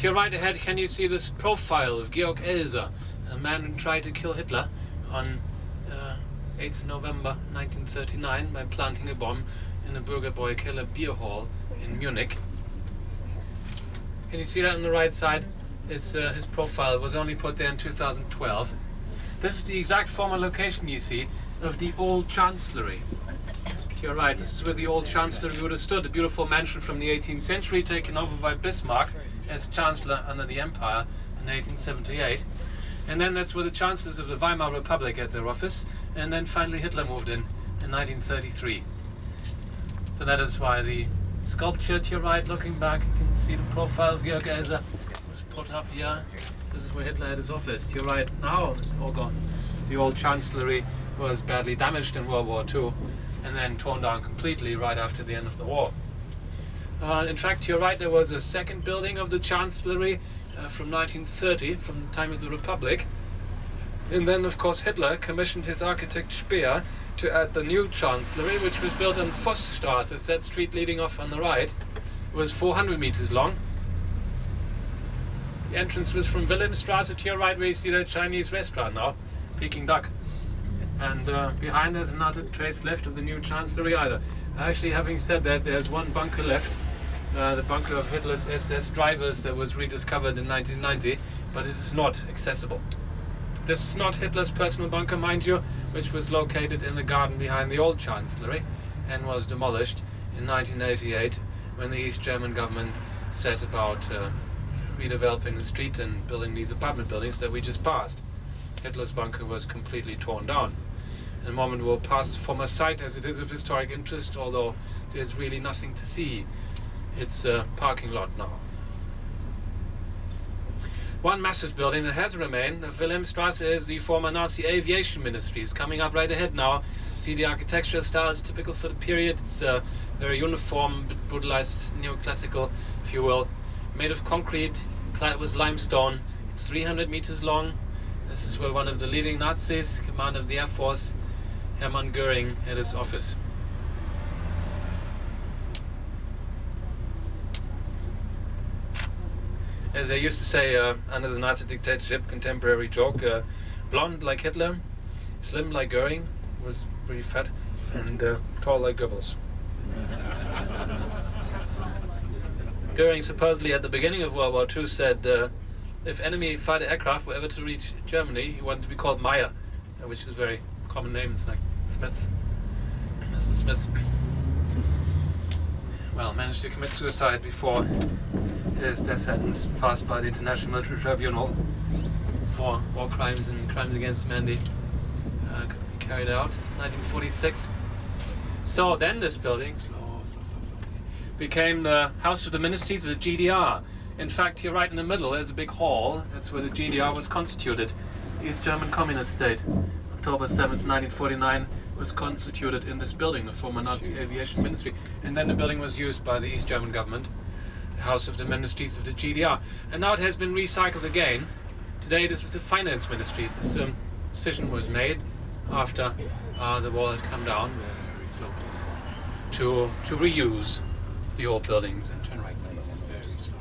To your right ahead, can you see this profile of Georg Elser, a man who tried to kill Hitler on 8th November 1939 by planting a bomb in a Bürgerbräu Keller beer hall in Munich. Can you see that on the right side? It's his profile. It was only put there in 2012. This is the exact former location, you see, of the old Chancellery. You're right, this is where the old Chancellery would have stood, a beautiful mansion from the 18th century taken over by Bismarck as Chancellor under the Empire in 1878. And then that's where the Chancellors of the Weimar Republic had their office, and then finally Hitler moved in 1933. So that is why the sculpture to your right, looking back, you can see the profile of Georg Elser was put up here. This is where Hitler had his office. To your right now, it's all gone. The old Chancellery was badly damaged in World War II and then torn down completely right after the end of the war. In fact, to your right there was a second building of the Chancellery from 1930, from the time of the Republic. And then, of course, Hitler commissioned his architect Speer to add the new Chancellery, which was built on Vossstraße, it's that street leading off on the right. It was 400 meters long. The entrance was from Wilhelmstraße to your right, where you see that Chinese restaurant now, Peking Duck. And behind there's not a trace left of the new Chancellery either. Actually, having said that, there's one bunker left, the bunker of Hitler's SS drivers that was rediscovered in 1990, but it is not accessible. This is not Hitler's personal bunker, mind you, which was located in the garden behind the old Chancellery and was demolished in 1988 when the East German government set about redeveloping the street and building these apartment buildings that we just passed. Hitler's bunker was completely torn down. In a moment we'll pass the former site as it is of historic interest, although there's really nothing to see. It's a parking lot now. One massive building that has remained of Wilhelmstraße is the former Nazi aviation ministry. It's coming up right ahead now. See, the architectural style is typical for the period. It's very uniform, but brutalized, neoclassical, if you will. Made of concrete, clad with limestone. It's 300 meters long. This is where one of the leading Nazis, commander of the Air Force, Hermann Göring, had his office. As they used to say under the Nazi dictatorship, contemporary joke, blonde like Hitler, slim like Göring, was pretty fat, and tall like Goebbels. Göring supposedly at the beginning of World War II said if enemy fighter aircraft were ever to reach Germany, he wanted to be called Meyer, which is a very common name. It's like Smith, Mr. Smith. Well, managed to commit suicide before his death sentence passed by the International Military Tribunal for war crimes and crimes against humanity carried out 1946. So then this building became the House of the Ministries of the GDR. In fact, here right in the middle there's a big hall. That's where the GDR was constituted. The East German Communist State. October 7th, 1949 was constituted in this building, the former Nazi aviation ministry. And then the building was used by the East German government, the House of the Ministries of the GDR. And now it has been recycled again. Today this is the Finance Ministry. This decision was made after the wall had come down, very slow please, to reuse the old buildings. And turn right please, very slow.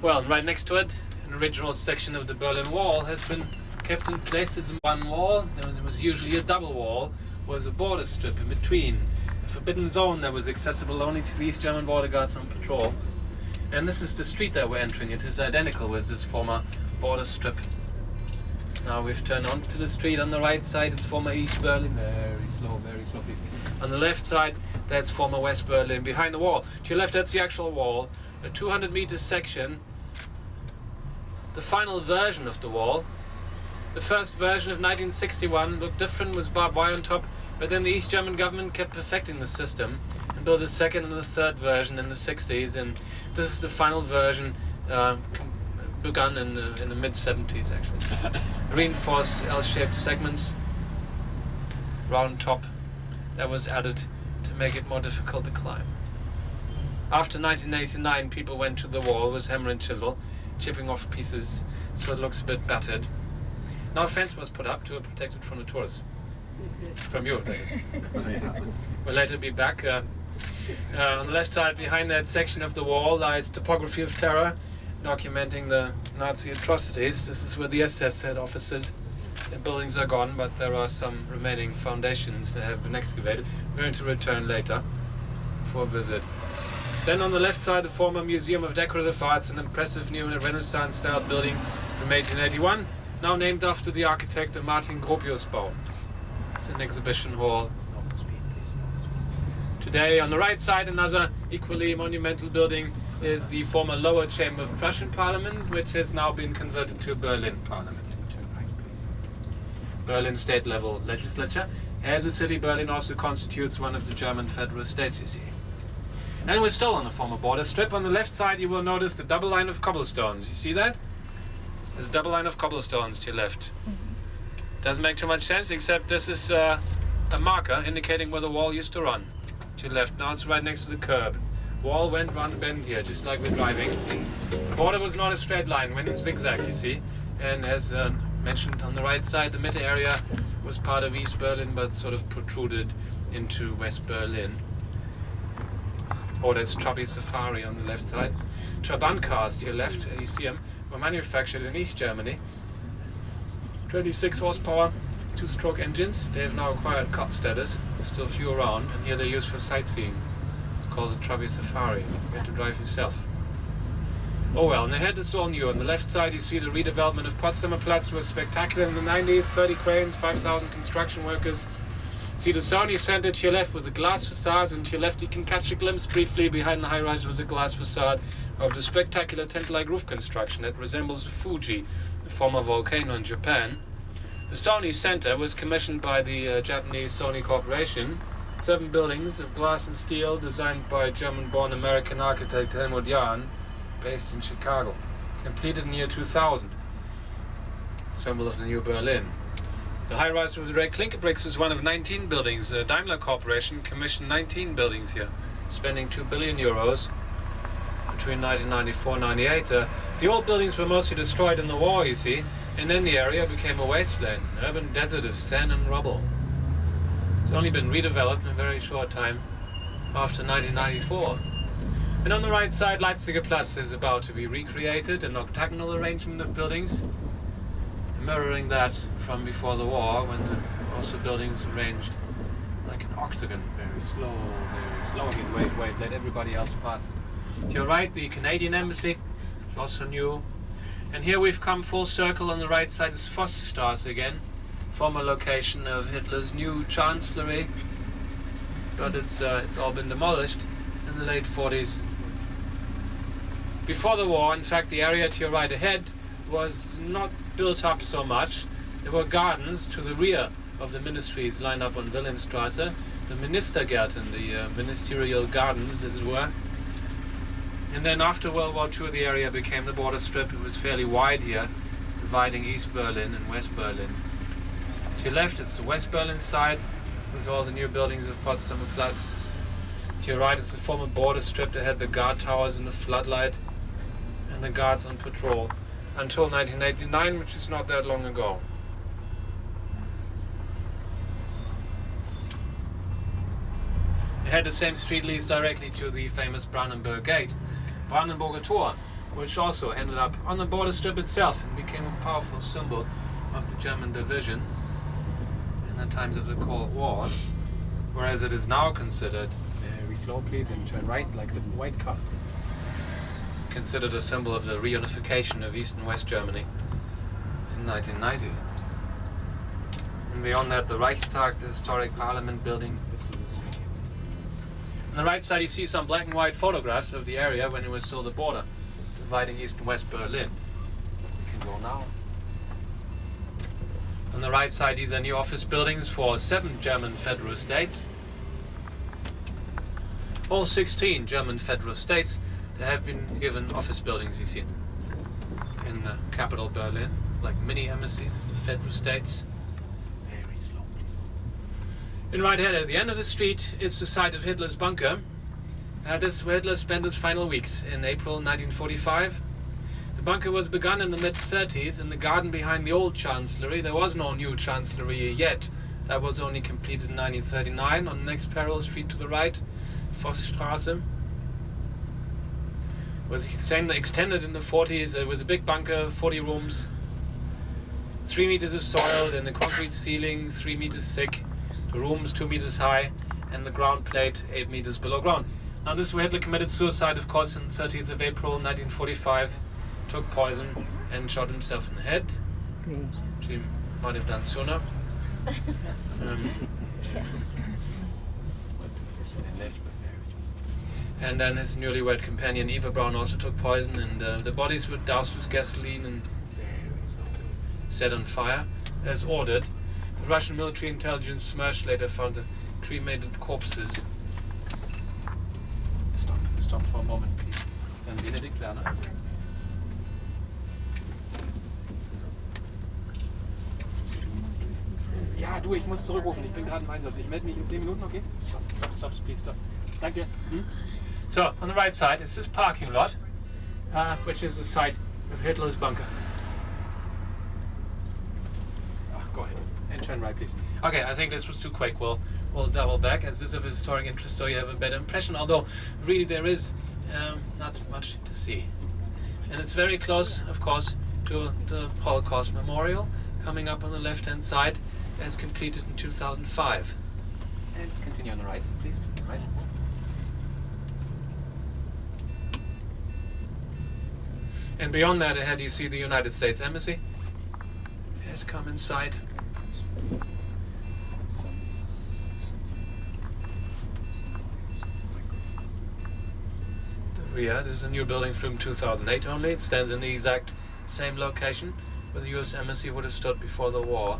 Well, and right next to it, an original section of the Berlin Wall has been kept in place as one wall. There was usually a double wall with a border strip in between. A forbidden zone that was accessible only to the East German border guards on patrol. And this is the street that we're entering. It is identical with this former border strip. Now we've turned onto the street. On the right side it's former East Berlin. Very slow please. On the left side that's former West Berlin. Behind the wall, to your left, that's the actual wall. A 200 meter section. The final version of the wall. The first version of 1961 looked different with barbed wire on top, but then the East German government kept perfecting the system and built the second and the third version in the 60s, and this is the final version begun in the mid-70s actually. Reinforced L-shaped segments, round top, that was added to make it more difficult to climb. After 1989 people went to the wall with hammer and chisel, chipping off pieces so it looks a bit battered. Now a fence was put up to protect it from the tourists. From you, that is. We'll later be back. On the left side, behind that section of the wall, lies Topography of Terror, documenting the Nazi atrocities. This is where the SS head offices. The buildings are gone, but there are some remaining foundations that have been excavated. We're going to return later for a visit. Then on the left side, the former Museum of Decorative Arts, an impressive new Renaissance-style building from 1881, now named after the architect Martin Gropiusbau. It's an exhibition hall. Today, on the right side, another equally monumental building is the former lower chamber of Prussian Parliament, which has now been converted to Berlin Parliament. Berlin state-level legislature. As a city, Berlin also constitutes one of the German federal states, you see. And we're still on the former border strip. On the left side, you will notice the double line of cobblestones. You see that? There's a double line of cobblestones to your left. Doesn't make too much sense, except this is a marker indicating where the wall used to run. To your left. Now it's right next to the curb. Wall went round the bend here, just like we're driving. The border was not a straight line, went in zigzag, you see. And as mentioned on the right side, the Mitte area was part of East Berlin, but sort of protruded into West Berlin. Oh, that's Trabi Safari on the left side. Trabant cars to your left, you see them, were manufactured in East Germany. 26 horsepower, two-stroke engines. They have now acquired cop status. There's still a few around, and here they're used for sightseeing. It's called the Trabi Safari. You have to drive yourself. Oh well, and ahead it's all new. On the left side you see the redevelopment of Potsdamer Platz was spectacular in the 90s. 30 cranes, 5,000 construction workers. See the Sony Center to your left with the glass facades, and to your left you can catch a glimpse briefly behind the high-rise with the glass facade of the spectacular tent-like roof construction that resembles the Fuji, the former volcano in Japan. The Sony Center was commissioned by the Japanese Sony Corporation. 7 buildings of glass and steel designed by German-born American architect Helmut Jahn, based in Chicago. Completed in the year 2000. Symbol of the new Berlin. The high-rise with the red clinker bricks is one of 19 buildings. Daimler Corporation commissioned 19 buildings here, spending 2 billion euros between 1994 and 98. The old buildings were mostly destroyed in the war, you see, and then the area became a wasteland, an urban desert of sand and rubble. It's only been redeveloped in a very short time after 1994. And on the right side, Leipziger Platz is about to be recreated, an octagonal arrangement of buildings, mirroring that from before the war, when the also buildings arranged like an octagon. Very slow again. Wait, let everybody else pass it. To your right, the Canadian Embassy, also new. And here we've come full circle. On the right side is Vossstraße again, former location of Hitler's new chancellery, but it's all been demolished in the late 40s. Before the war, in fact, the area to your right ahead was not built up so much. There were gardens to the rear of the ministries lined up on Wilhelmstrasse, the Ministergärten, the ministerial gardens, as it were. And then after World War II, the area became the border strip. It was fairly wide here, dividing East Berlin and West Berlin. To your left, it's the West Berlin side, with all the new buildings of Potsdamer Platz. To your right, it's the former border strip that had the guard towers and the floodlight, and the guards on patrol, until 1989, which is not that long ago. Ahead, the same street leads directly to the famous Brandenburg Gate, Brandenburger Tor, which also ended up on the border strip itself and became a powerful symbol of the German division in the times of the Cold War, whereas it is now considered, very slow please, and turn right like the white car, considered a symbol of the reunification of East and West Germany in 1990. And beyond that, the Reichstag, the historic parliament building. On the right side you see some black and white photographs of the area when it was still the border, dividing East and West Berlin. You can go now. On the right side, these are new office buildings for 7 German federal states. All 16 German federal states that have been given office buildings, you see, in the capital Berlin, like mini embassies of the federal states. Very slow, please. And right ahead at the end of the street is the site of Hitler's bunker. This is where Hitler spent his final weeks in April 1945. The bunker was begun in the mid-30s in the garden behind the old chancellery. There was no new chancellery yet. That was only completed in 1939 on the next parallel street to the right, Vossstraße. was extended in the 40s. It was a big bunker, 40 rooms, 3 meters of soil, then a concrete ceiling, 3 meters thick, the rooms 2 meters high, and the ground plate 8 meters below ground. Now this is where Hitler committed suicide, of course, on the 30th of April 1945, took poison and shot himself in the head, which he might have done sooner. And then his newlywed companion Eva Braun also took poison, and the bodies were doused with gasoline and set on fire as ordered. The Russian military intelligence Smersh later found the cremated corpses. Stop for a moment, please. Dann Benedikt Werner. Ja, du, ich muss zurückrufen. Ich bin gerade im Einsatz. Ich melde mich in 10 Minuten, okay? Stop, please, stop. Danke. So, on the right side, it's this parking lot, which is the site of Hitler's bunker. Go ahead and turn right, please. Okay, I think this was too quick. We'll double back, as this is of historic interest, so you have a better impression. Although, really, there is not much to see, and it's very close, of course, to the Holocaust Memorial, coming up on the left-hand side, as completed in 2005. And continue on the right, please. Right. And beyond that, ahead you see the United States Embassy. Has come inside. The rear, this is a new building from 2008 only. It stands in the exact same location where the US Embassy would have stood before the war.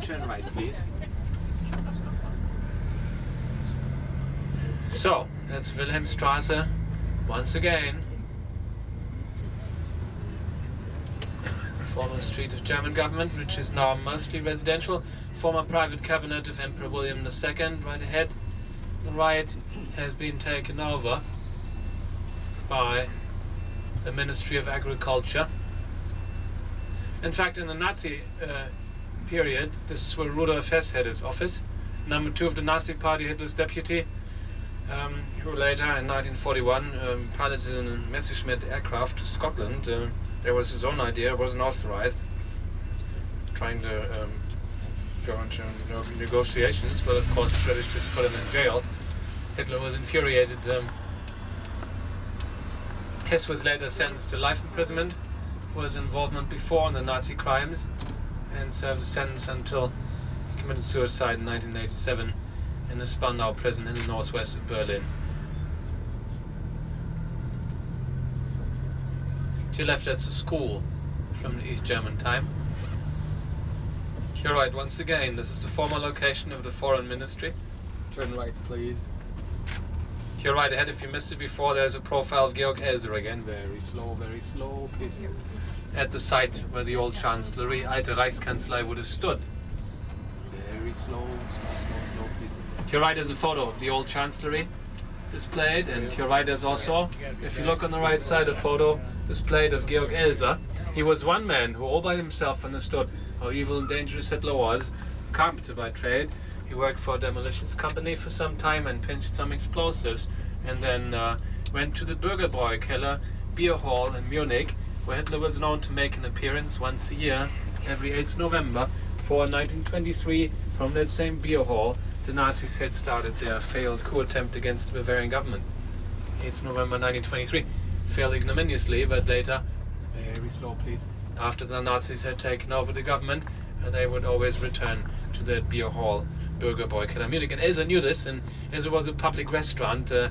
Turn right, please. So, that's Wilhelmstrasse once again. Former street of German government, which is now mostly residential. Former private cabinet of Emperor William II, right ahead. The right has been taken over by the Ministry of Agriculture. In fact, in the Nazi period, this is where Rudolf Hess had his office. Number 2 of the Nazi Party, Hitler's deputy, who later in 1941 piloted a Messerschmitt aircraft to Scotland. There was his own idea, it wasn't authorized, trying to go into negotiations, but of course the British just put him in jail. Hitler was infuriated. Hess was later sentenced to life imprisonment for his involvement before in the Nazi crimes, and served a sentence until he committed suicide in 1987 in a Spandau prison in the northwest of Berlin. To your left, that's a school from the East German time. To your right, once again, this is the former location of the Foreign Ministry. Turn right, please. To your right ahead, if you missed it before, there's a profile of Georg Elser again. Very slow, please. At the site where the old Chancellery, Alte Reichskanzlei, would have stood. Very slow, please. To your right is a photo of the old Chancellery displayed, and to your right is also, if you look on the right side, a photo displayed of Georg Elser. He was one man who all by himself understood how evil and dangerous Hitler was. Carpenter by trade, he worked for a demolitions company for some time and pinched some explosives, and then went to the Bürgerbräu Keller beer hall in Munich, where Hitler was known to make an appearance once a year, every 8th November, for 1923. From that same beer hall, the Nazis had started their failed coup attempt against the Bavarian government. 8th November 1923. Failed ignominiously, but later, very slow, please. after the Nazis had taken over the government, they would always return to that beer hall, Bürgerbräu Keller Munich. And Elser knew this, and as it was a public restaurant, very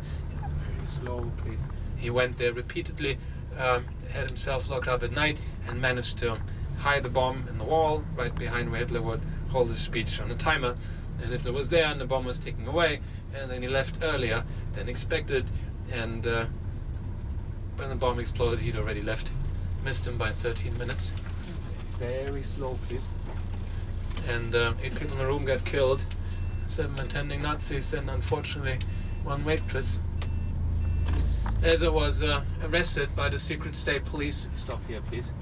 slow, please. He went there repeatedly, had himself locked up at night, and managed to hide the bomb in the wall right behind where Hitler would hold his speech on a timer. And Hitler was there, and the bomb was ticking away, and then he left earlier than expected, and when the bomb exploded, he'd already left. Missed him by 13 minutes. Very slow, please. And 8 people in the room got killed. 7 attending Nazis, and unfortunately 1 waitress. Elsa was arrested by the secret state police. Stop here, please.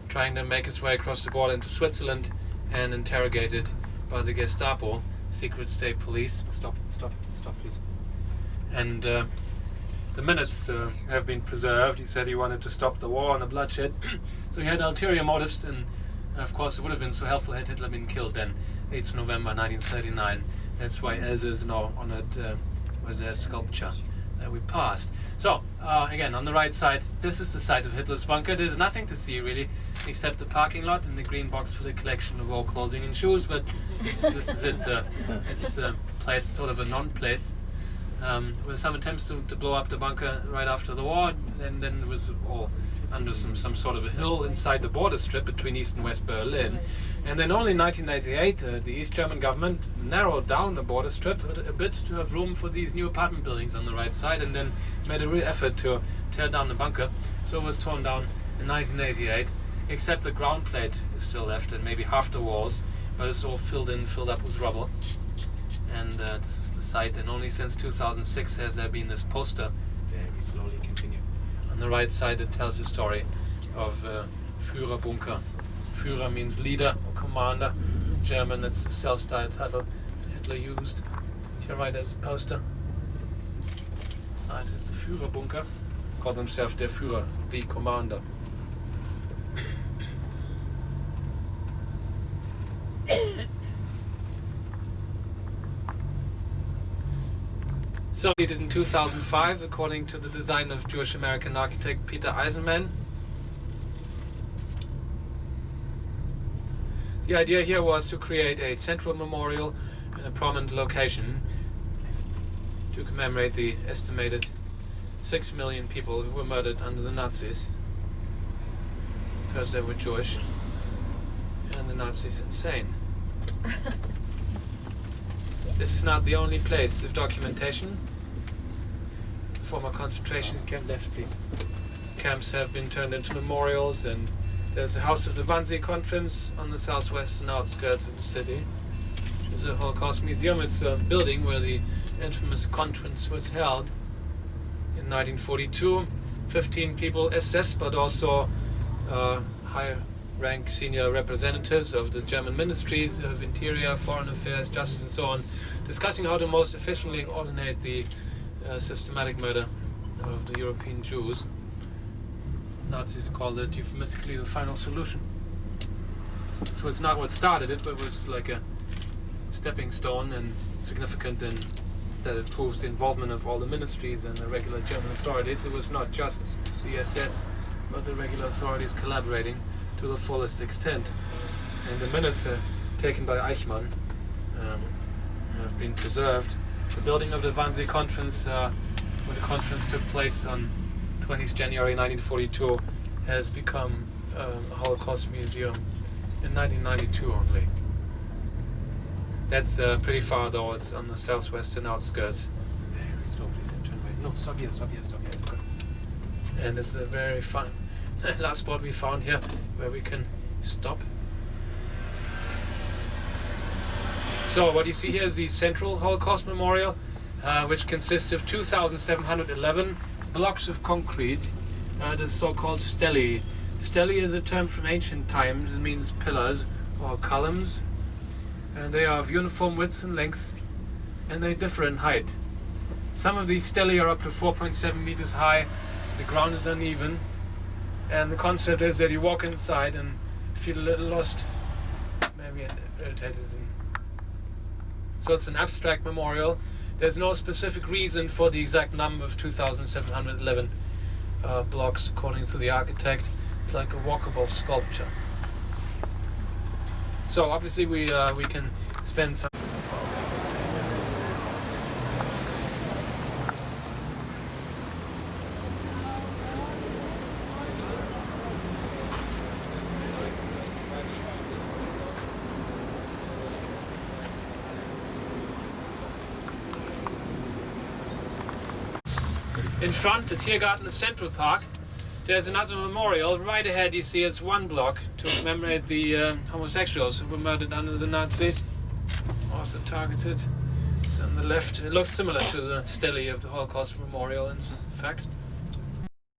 Trying to make his way across the border into Switzerland, and interrogated by the Gestapo, secret state police. Stop, please. And the minutes have been preserved. He said he wanted to stop the war and the bloodshed. So he had ulterior motives, and of course it would have been so helpful had Hitler been killed then, 8th November 1939. That's why Elsa is now honored with that sculpture that we passed. So, again, on the right side, this is the site of Hitler's bunker. There's nothing to see really, except the parking lot and the green box for the collection of all clothing and shoes, but this is it. It's a place, sort of a non-place. With some attempts to blow up the bunker right after the war, and then it was all under some sort of a hill inside the border strip between East and West Berlin. And then only in 1988 the East German government narrowed down the border strip a bit to have room for these new apartment buildings on the right side, and then made a real effort to tear down the bunker. So it was torn down in 1988, except the ground plate is still left and maybe half the walls, but it's all filled up with rubble. And this is the site, and only since 2006 has there been this poster. Very slowly continue. On the right side it tells the story of Führerbunker. Führer means leader or commander. In German it's a self-styled title Hitler used. Here right there's a poster. Cited the Führerbunker. Called himself der Führer, the commander. So, completed in 2005 according to the design of Jewish-American architect Peter Eisenman. The idea here was to create a central memorial in a prominent location to commemorate the estimated 6 million people who were murdered under the Nazis because they were Jewish and the Nazis insane. This is not the only place of documentation. Former concentration camp left. These camps have been turned into memorials, and there's the house of the Wanzi Conference on the southwestern outskirts of the city, which is a Holocaust museum. It's a building where the infamous conference was held in 1942. 15 people SS, but also high-rank senior representatives of the German ministries of Interior, Foreign Affairs, Justice, and so on, discussing how to most efficiently coordinate the systematic murder of the European Jews. Nazis called it euphemistically the final solution. So it's not what started it, but it was like a stepping stone, and significant in that it proves the involvement of all the ministries and the regular German authorities. It was not just the SS, but the regular authorities collaborating to the fullest extent. And the minutes taken by Eichmann have been preserved. The building of the Wannsee Conference, where the conference took place on 20th January 1942, has become a Holocaust museum in 1992 only. That's pretty far though, it's on the southwestern outskirts. Very slow, please, and turn right. No, stop here, it's good. And it's a very fun last spot we found here where we can stop. So what you see here is the Central Holocaust Memorial, which consists of 2,711 blocks of concrete, the so-called stelae. Stelae is a term from ancient times. It means pillars or columns, and they are of uniform width and length, and they differ in height. Some of these stelae are up to 4.7 meters high. The ground is uneven, and the concept is that you walk inside and feel a little lost, maybe irritated. So it's an abstract memorial. There's no specific reason for the exact number of 2,711 blocks according to the architect. It's like a walkable sculpture. So obviously we can spend some in front, the Tiergarten, the Central Park. There's another memorial. Right ahead you see it's 1 block to commemorate the homosexuals who were murdered under the Nazis. Also targeted. So on the left, it looks similar to the stele of the Holocaust Memorial, in fact.